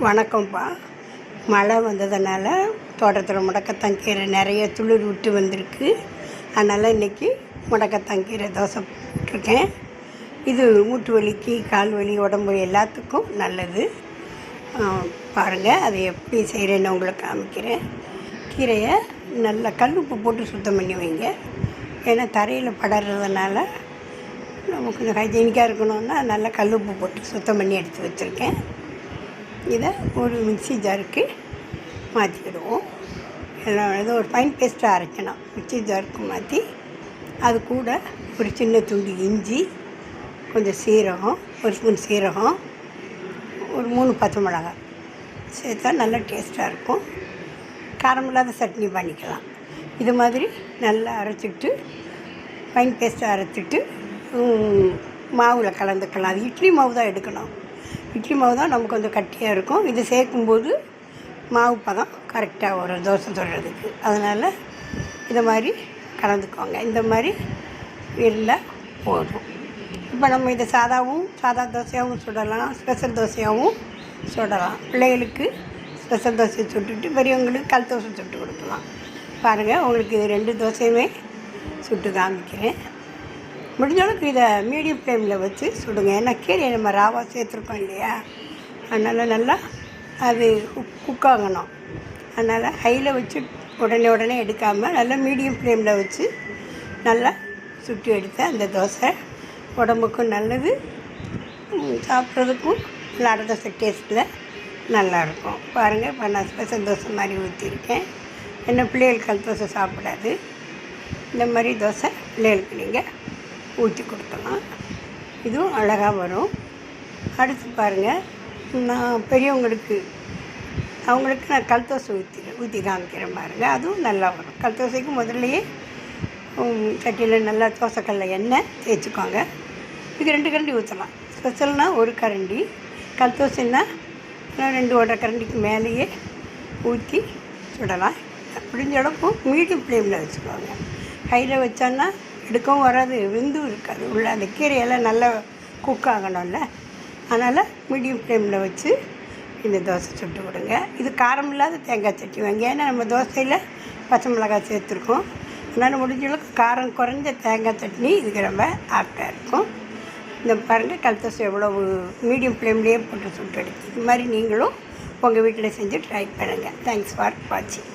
வணக்கம்ப்பா. மழை வந்ததுனால தோட்டத்தில் முடக்கத்தான் கீரை நிறைய துளிர் விட்டு வந்திருக்கு. அதனால் இன்றைக்கி முடக்கத்தான் கீரை தோசை போட்டிருக்கேன். இது மூட்டு வலிக்கு, கால் வலி, உடம்பு எல்லாத்துக்கும் நல்லது. பாருங்கள், அதை எப்படி செய்கிறேன்னு உங்களுக்கு காமிக்கிறேன். கீரையை நல்லா கல்லுப்பு போட்டு சுத்தம் பண்ணி வைங்க. ஏன்னா தரையில் படறதுனால நமக்கு கொஞ்சம் ஹைஜீனிக்காக இருக்கணும்னா நல்லா கல்லுப்பு போட்டு சுத்தம் பண்ணி எடுத்து வச்சுருக்கேன். இதை ஒரு மிக்ஸி ஜாருக்கு மாற்றிக்கிடுவோம். எல்லாம் ஏதோ ஒரு ஃபைன் பேஸ்ட்டாக அரைக்கணும். மிக்ஸி ஜாருக்கு மாற்றி அது கூட ஒரு சின்ன துண்டு இஞ்சி, கொஞ்சம் சீரகம், ஒரு ஸ்பூன் சீரகம், ஒரு 3 பச்சை மிளகாய் சேர்த்தா நல்லா டேஸ்ட்டாக இருக்கும். காரம் இல்லாத சட்னி பண்ணிக்கலாம். இது மாதிரி நல்லா அரைச்சிட்டு ஃபைன் பேஸ்ட்டாக அரைச்சிட்டு மாவில் கலந்துக்கலாம். அது இட்லி மாவு தான் எடுக்கணும். இட்லி மாவு தான் நமக்கு கொஞ்சம் கட்டியாக இருக்கும். இது சேர்க்கும்போது மாவு பதம் கரெக்டாக வரும் தோசை சுடுறதுக்கு. அதனால் இதை மாதிரி கலந்துக்கோங்க. இந்த மாதிரி இருந்தால் போதும். இப்போ நம்ம இதை சாதா தோசையாகவும் சுடலாம், ஸ்பெஷல் தோசையாகவும் சுடலாம். பிள்ளைகளுக்கு ஸ்பெஷல் தோசை சுட்டுட்டு பெரியவங்களுக்கு கல் தோசை சுட்டு கொடுக்கலாம். பாருங்கள், உங்களுக்கு இது 2 தோசையுமே சுட்டு காமிக்கிறேன். முடிஞ்ச அளவுக்கு இதை மீடியம் ஃப்ளேமில் வச்சு சுடுங்க. ஏன்னா கீரையை நம்ம ராவாக சேர்த்துருக்கோம் இல்லையா, அதனால் நல்லா அது குக் ஆகணும். அதனால் ஹையில் வச்சு உடனே எடுக்காமல் நல்லா மீடியம் ஃப்ளேமில் வச்சு நல்லா சுட்டு எடுத்த அந்த தோசை உடம்புக்கும் நல்லது, சாப்பிட்றதுக்கும் நல்லா அடை தோசை டேஸ்ட்டில் நல்லாயிருக்கும். பாருங்கள், இப்போ நான் ஸ்பெஷல் தோசை மாதிரி ஊற்றிருக்கேன். என்ன பிள்ளைகள் கல் தோசை சாப்பிடாது. இந்த மாதிரி தோசை பிள்ளைகளுக்கு நீங்கள் ஊற்றி கொடுக்கலாம். இதுவும் அழகாக வரும். அடுத்து பாருங்கள், நான் பெரியவங்களுக்கு அவங்களுக்கு நான் கல் தோசை ஊற்றி காமிக்கிறேன். பாருங்கள், அதுவும் நல்லா வரும். கல் தோசைக்கு முதல்லையே சட்டியில் நல்லா தோசைக்கல்ல எண்ணெய் தேய்ச்சிக்கோங்க. இது 2 கரண்டி ஊற்றலாம். ஸ்பெஷல்னால் 1 கரண்டி, கல் தோசைன்னா 2 1/2 கரண்டிக்கு மேலேயே ஊற்றி சுடலாம். முடிஞ்ச அளவுக்கு மீடியம் ஃப்ளேமில் வச்சுக்கோங்க. ஹையில் வச்சோன்னா எடுக்கவும் வராது, வெந்தும் இருக்காது. உள்ள அந்த கீரையெல்லாம் நல்லா குக் ஆகணும்ல, அதனால் மீடியம் ஃப்ளேமில் வச்சு இந்த தோசை சுட்டு விடுங்க. இது காரம் இல்லாத தேங்காய் சட்னி வாங்க. ஏன்னா நம்ம தோசையில் பச்சை மிளகாய் சேர்த்துருக்கோம். அதனால் முடிஞ்ச அளவுக்கு காரம் குறைஞ்ச தேங்காய் சட்னி இதுக்கு ரொம்ப ஆப்டாக இருக்கும். இந்த பாருங்கள், கல் தோசை எவ்வளோ மீடியம் ஃப்ளேம்லேயே போட்டு சுட்டு எடுத்து இது மாதிரி நீங்களும் உங்கள் வீட்டில் செஞ்சு ட்ரை பண்ணுங்கள். தேங்க்ஸ் ஃபார் வாட்சிங்.